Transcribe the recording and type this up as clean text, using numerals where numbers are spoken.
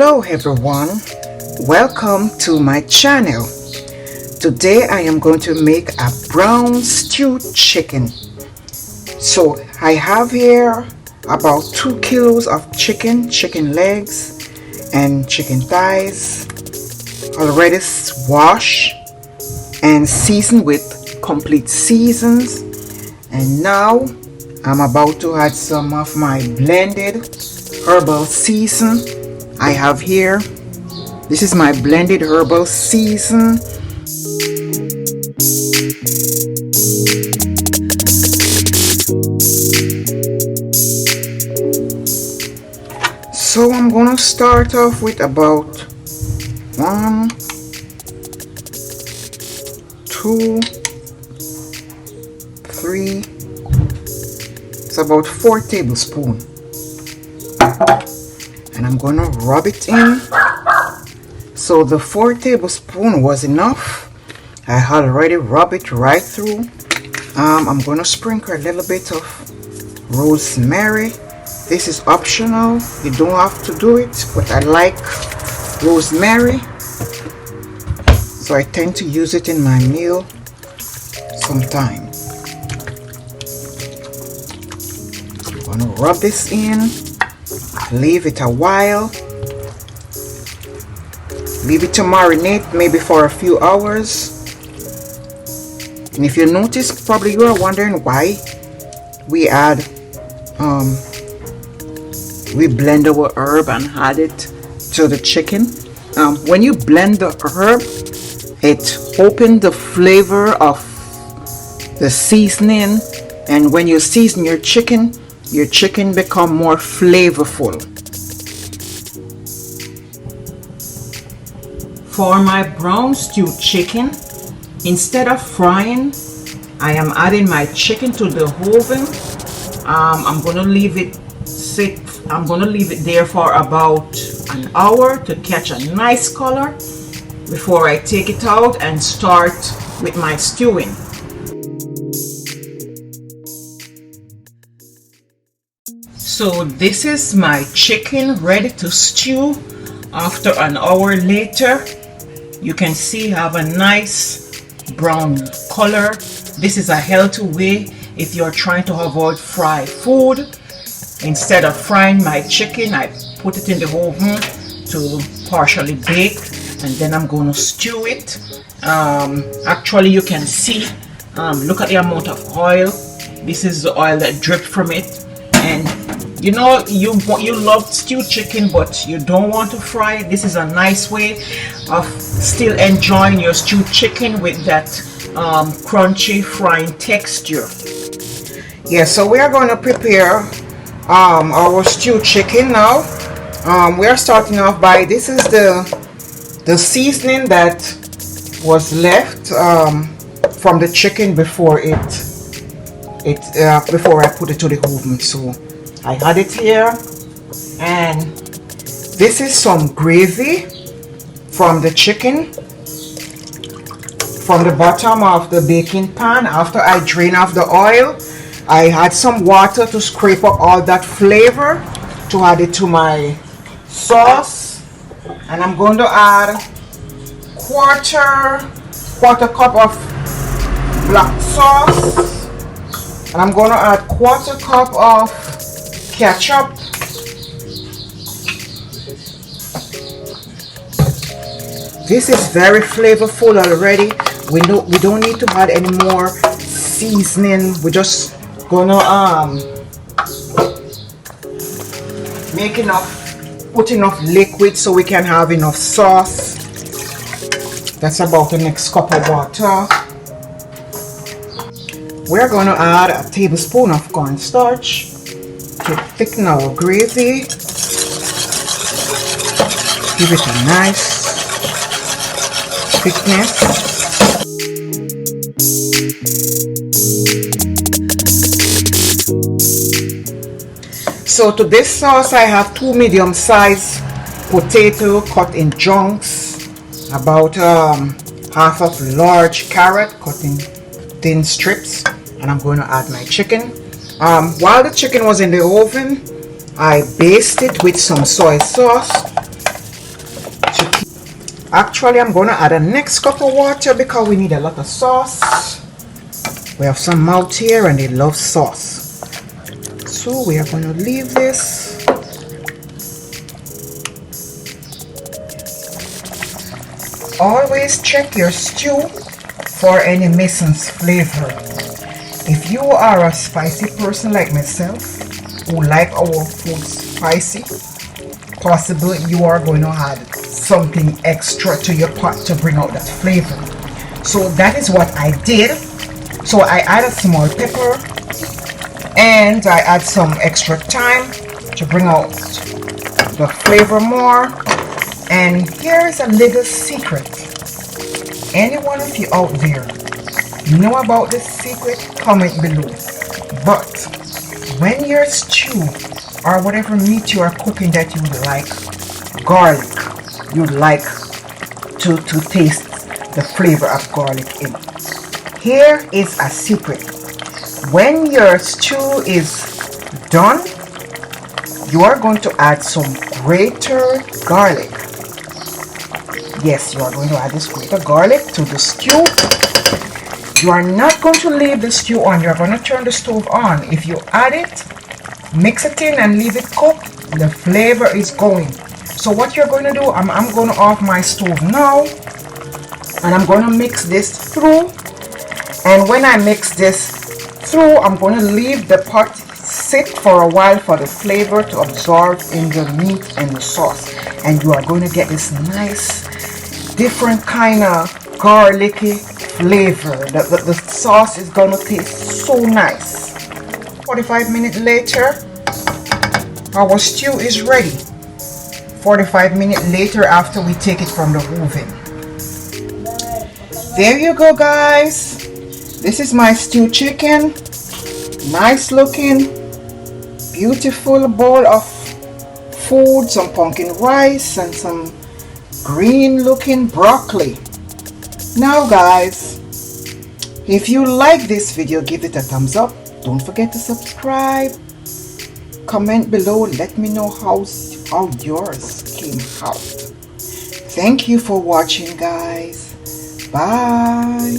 Hello everyone, welcome to my channel. Today I am going to make a brown stewed chicken. So I have here about 2 kilos of chicken legs and chicken thighs, already washed and seasoned with complete seasons. And now I'm about to add some of my blended herbal season. I have here, this is my blended herbal season. So I'm gonna start off with about 1, 2, 3, it's about 4 tablespoons. And I'm gonna rub it in. So the 4 tablespoons was enough. I already rubbed it right through. I'm gonna sprinkle a little bit of rosemary. This is optional, you don't have to do it, but I like rosemary, so I tend to use it in my meal sometimes. I'm gonna rub this in. Leave it a while, leave it to marinate maybe for a few hours. And if you notice, probably you are wondering why we blend our herb and add it to the chicken. When you blend the herb, it opens the flavor of the seasoning, and when you season your chicken become more flavorful. For my brown stewed chicken, instead of frying, I am adding my chicken to the oven. I'm gonna leave it sit. I'm gonna leave it there for about an hour to catch a nice color before I take it out and start with my stewing. So this is my chicken ready to stew. After an hour later, you can see I have a nice brown color. This is a healthy way if you're trying to avoid fried food. Instead of frying my chicken, I put it in the oven to partially bake, and then I'm going to stew it. Actually, you can see, look at the amount of oil. This is the oil that dripped from it. And you know, you love stewed chicken, but you don't want to fry it. This is a nice way of still enjoying your stewed chicken with that crunchy frying texture. Yeah, so we are going to prepare our stewed chicken now. We are starting off by, this is the seasoning that was left from the chicken before before I put it to the oven. So I had it here, and this is some gravy from the chicken from the bottom of the baking pan. After I drain off the oil, I had some water to scrape up all that flavor to add it to my sauce. And I'm going to add quarter cup of black sauce, and I'm going to add quarter cup of ketchup, this is very flavorful already. We don't need to add any more seasoning. We're just gonna put enough liquid so we can have enough sauce. That's about the next cup of water. We're going to add a tablespoon of cornstarch to thicken our gravy. Give it a nice thickness. So to this sauce I have 2 medium-sized potato cut in chunks, about half of large carrot cut in thin strips, and I'm going to add my chicken. While the chicken was in the oven, I basted with some soy sauce. Actually, I'm gonna add a next cup of water because we need a lot of sauce. We have some mouth here and they love sauce. So we are gonna leave this. Always check your stew for any missing flavor. If you are a spicy person like myself, who like our food spicy, possibly you are going to add something extra to your pot to bring out that flavor. So that is what I did. So I add a small pepper and I add some extra thyme to bring out the flavor more. And here's a little secret. Any one of you out there know about this secret, comment below. But when your stew or whatever meat you are cooking that you like garlic, you like to taste the flavor of garlic in. Here is a secret. When your stew is done, you are going to add some grated garlic. Yes, you are going to add this grated garlic to the stew. You are not going to leave the stew on. You are going to turn the stove on. If you add it, mix it in and leave it cook, the flavor is going. So what you're going to do, I'm going to off my stove now and I'm going to mix this through. And when I mix this through, I'm going to leave the pot sit for a while for the flavor to absorb in the meat and the sauce. And you are going to get this nice different kind of garlicky flavor. The sauce is going to taste so nice. 45 minutes later, our stew is ready. 45 minutes later after we take it from the oven. There you go, guys. This is my stewed chicken. Nice looking, beautiful bowl of food, some pumpkin rice and some green looking broccoli. Now guys, if you like this video, give it a thumbs up. Don't forget to subscribe. Comment below, let me know how yours came out. Thank you for watching, guys. Bye.